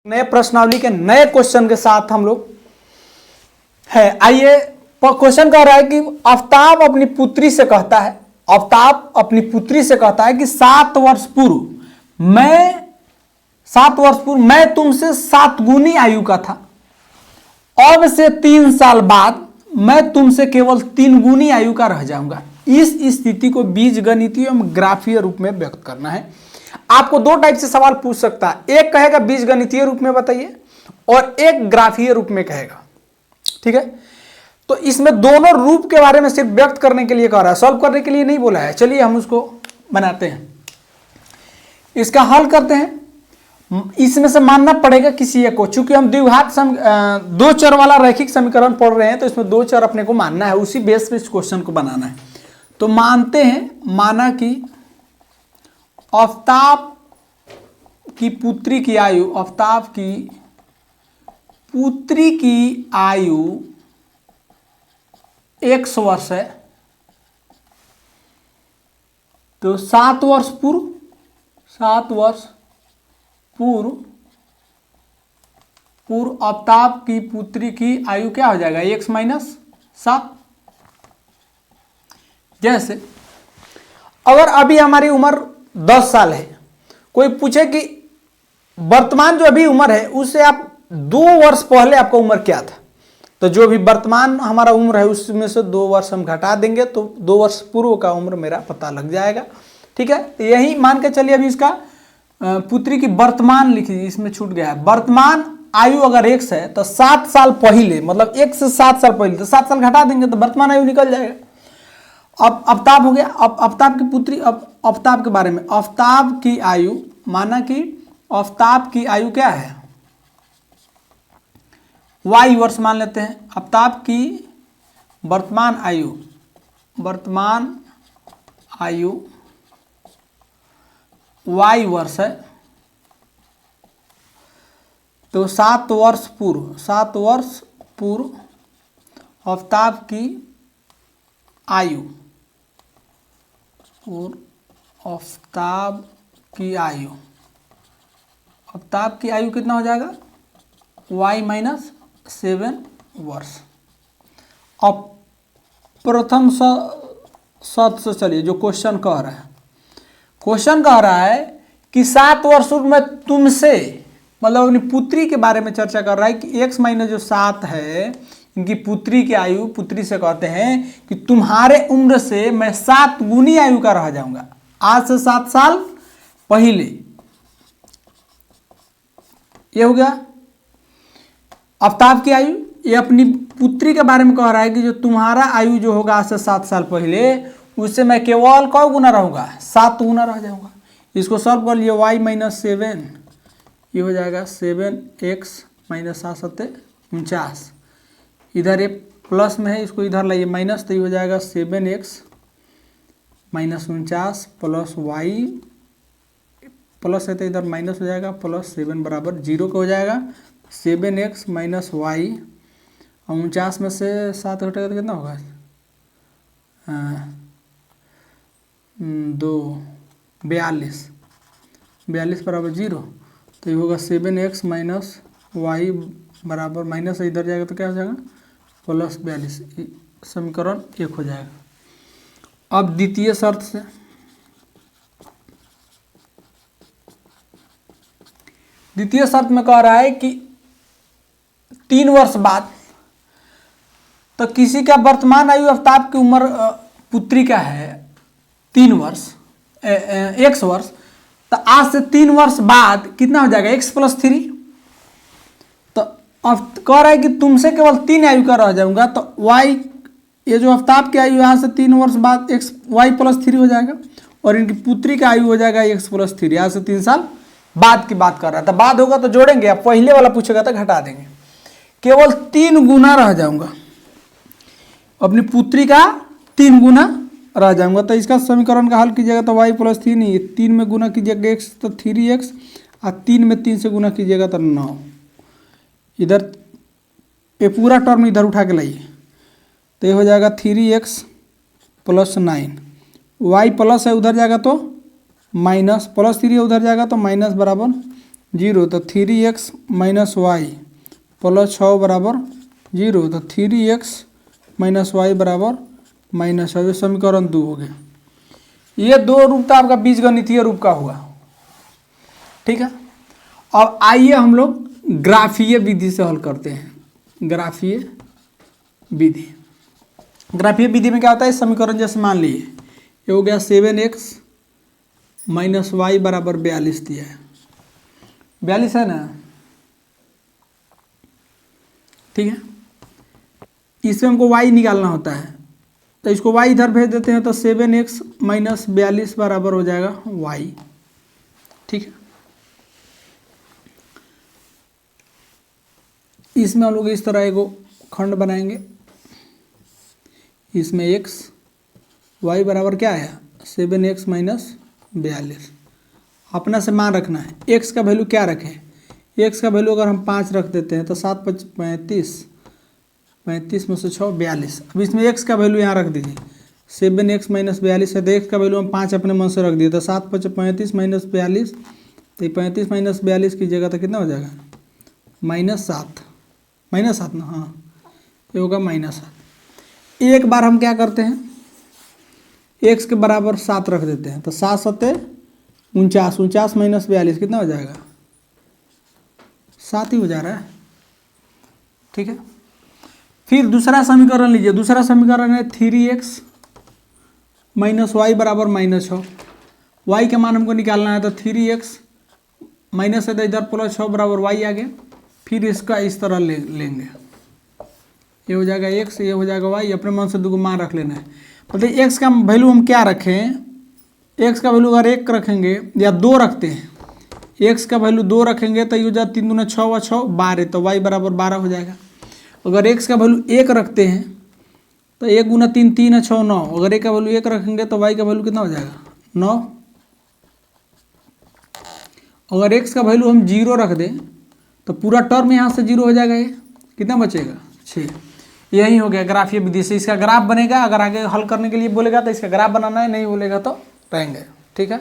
नए प्रश्नावली के नए क्वेश्चन के साथ हम लोग है। आइए, क्वेश्चन कह रहा है कि आफ्ताब अपनी पुत्री से कहता है, आफ्ताब अपनी पुत्री से कहता है कि 7 वर्ष पूर्व मैं तुमसे 7 गुनी आयु का था। अब से 3 साल बाद मैं तुमसे केवल 3 गुनी आयु का रह जाऊंगा। इस स्थिति को बीजगणितीय एवं ग्राफीय रूप में व्यक्त करना है। आपको 2 टाइप से सवाल पूछ सकता है, एक कहेगा बीजगणितीय रूप में बताइए और एक ग्राफीय रूप में कहेगा। ठीक है, तो इसमें दोनों रूप के बारे में सिर्फ व्यक्त करने के लिए कह रहा है, सॉल्व करने के लिए नहीं बोला है। चलिए हम उसको बनाते हैं, इसका हल करते हैं। इसमें से मानना पड़ेगा किसी एक को, चूंकि हम द्विघात 2 चर वाला रैखिक समीकरण पढ़ रहे हैं तो इसमें 2 चर अपने को मानना है, उसी बेस पे इस क्वेश्चन को बनाना है। तो मानते हैं, माना कि आफ्ताब की पुत्री की आयु, आफ्ताब की पुत्री की आयु x वर्ष है। तो 7 वर्ष पूर्व आफ्ताब की पुत्री की आयु क्या हो जाएगा, x माइनस 7। जैसे अगर अभी हमारी उम्र 10 साल है, कोई पूछे कि वर्तमान जो अभी उम्र है उससे आप 2 वर्ष पहले आपका उम्र क्या था, तो जो भी वर्तमान हमारा उम्र है उसमें से 2 वर्ष हम घटा देंगे तो 2 वर्ष पूर्व का उम्र मेरा पता लग जाएगा। ठीक है, तो यही मान के चलिए अभी इसका पुत्री की वर्तमान लिखिए, इसमें छूट गया है। वर्तमान आयु अगर x है तो 7 साल पहले, मतलब 1 से 7 साल पहले, तो 7 साल घटा देंगे तो वर्तमान आयु निकल जाएगा। अब आफ्ताब हो गया। अब आफ्ताब की पुत्री, अब आफ्ताब के बारे में, आफ्ताब की आयु, माना कि आफ्ताब की आयु क्या है, y वर्ष मान लेते हैं। आफ्ताब की वर्तमान आयु y वर्ष है। तो 7 वर्ष पूर्व आफ्ताब की आयु, और आफ्ताब की आयु कितना हो जाएगा, y माइनस 7 वर्ष। अब प्रथम शर्त से चलिए, जो क्वेश्चन कह रहा है, क्वेश्चन कह रहा है कि 7 वर्ष में तुमसे, मतलब अपनी पुत्री के बारे में चर्चा कर रहा है कि x माइनस जो 7 है, इनकी पुत्री की आयु, पुत्री से कहते हैं कि तुम्हारे उम्र से मैं 7 गुनी आयु का रह जाऊंगा। आज से 7 साल पहले, ये हो गया आफ्ताब की आयु। ये अपनी पुत्री के बारे में कह रहा है कि जो तुम्हारा आयु जो होगा आज से 7 साल पहले, उससे मैं केवल कौ गुना रहूंगा, 7 गुना रह जाऊंगा। इसको सॉल्व कर लिए, y माइनस 7, ये हो जाएगा 7x माइनस 7 7 49। इधर ये प्लस में है, इसको इधर लाइए माइनस, तो ये हो जाएगा 7x minus 49 plus y, plus है तो इधर माइनस हो जाएगा, प्लस 7 बराबर 0 का हो जाएगा। 7x माइनस y, 49 में से 7 घटेगा तो कितना होगा, 42 बराबर 0, तो ये होगा 7x माइनस y बराबर, माइनस इधर जाएगा तो क्या हो जाएगा, प्लस 42। समीकरण 1 हो जाएगा। अब द्वितीय शर्त से, द्वितीय शर्त में कह रहा है कि 3 वर्ष बाद, तो किसी का वर्तमान आयु आफ्ताब की उम्र पुत्री का है 3 वर्ष, x वर्ष, तो आज से 3 वर्ष बाद कितना हो जाएगा, x प्लस 3। तो अब कह रहा है कि तुमसे केवल 3 आयु का रह जाऊंगा, तो y, ये जो आफ्ताब की आयु यहाँ से 3 वर्ष बाद x y प्लस 3 हो जाएगा, और इनकी पुत्री का आयु हो जाएगा x प्लस 3। यहाँ से 3 साल बाद की बात कर रहा था, बाद होगा तो जोड़ेंगे, अब पहले वाला पूछेगा तो घटा देंगे। केवल 3 गुना रह जाऊंगा, अपनी पुत्री का 3 गुना रह जाऊंगा। तो इसका समीकरण का हल कीजिएगा तो y प्लस 3 ही, 3 में गुना कीजिएगा x तो 3x, और 3 में 3 से गुना कीजिएगा तो 9। इधर ये पूरा टर्म इधर उठा के लाइए, तो ये हो जाएगा 3x प्लस 9, y प्लस है उधर जाएगा तो माइनस, प्लस 3 उधर जाएगा तो माइनस बराबर 0, तो 3x माइनस वाई प्लस 6 बराबर 0, तो 3x माइनस वाई बराबर -6। ये समीकरण 2 हो गया। ये दो रूप तो आपका बीजगणितीय रूप का हुआ, ठीक है। अब आइए हम लोग ग्राफीय विधि से हल करते हैं। ग्राफीय विधि, ग्राफीय विधि में क्या होता है, समीकरण जैसे मान लिए ये हो गया 7x माइनस वाई बराबर 42 दिया है, 42 है ना, ठीक है। इसमें हमको y निकालना होता है, तो इसको y इधर भेज देते हैं, तो 7x माइनस 42 बराबर हो जाएगा y, ठीक है। इसमें हम लोग इस तरह एगो खंड बनाएंगे, इसमें x y बराबर क्या है 7x माइनस 42। अपना से मान रखना है, x का वैल्यू क्या रखें, x का वैल्यू अगर हम 5 रख देते हैं तो 7 5 35, 35 में से 6 42। अब इसमें x का वैल्यू यहाँ रख दीजिए, 7x माइनस 42 है, तो x का वैल्यू हम 5 अपने मन से रख दिए, तो 7 5 35 माइनस 42, तो 35 माइनस 42 की जगह तो कितना हो जाएगा -7, -7 ना, हाँ ये होगा -7। एक बार हम क्या करते हैं, x के बराबर 7 रख देते हैं, तो 7 7 49, 49 माइनस 42 कितना हो जाएगा 7 ही हो जा रहा है, ठीक है। फिर दूसरा समीकरण लीजिए, दूसरा समीकरण है 3x माइनस वाई बराबर -6। y का मान हमको निकालना है, तो 3x माइनस है तो इधर प्लस 6 बराबर y आ गया। फिर इसका इस तरह लेंगे, ये हो जाएगा x, ये हो जाएगा y, अपने मन से दो मान रख लेना है। मतलब x का वैल्यू हम क्या रखें, x का वैल्यू अगर 1 रखेंगे या 2 रखते हैं, x का वैल्यू 2 रखेंगे तो ये हो जाए 3 दूना 6 व 6 12, तो y बराबर 12 हो जाएगा। अगर x का वैल्यू 1 रखते हैं तो 1 गुना 3 3 है 6 9, अगर एक का वैल्यू 1 रखेंगे तो y का वैल्यू कितना हो जाएगा 9। अगर x का वैल्यू हम 0 रख दें तो पूरा टर्म यहाँ से 0 हो जाएगा, ये कितना बचेगा 6। यही हो गया ग्राफीय विधि से इसका ग्राफ बनेगा। अगर आगे हल करने के लिए बोलेगा तो इसका ग्राफ बनाना है, नहीं बोलेगा तो रहेंगे, ठीक है।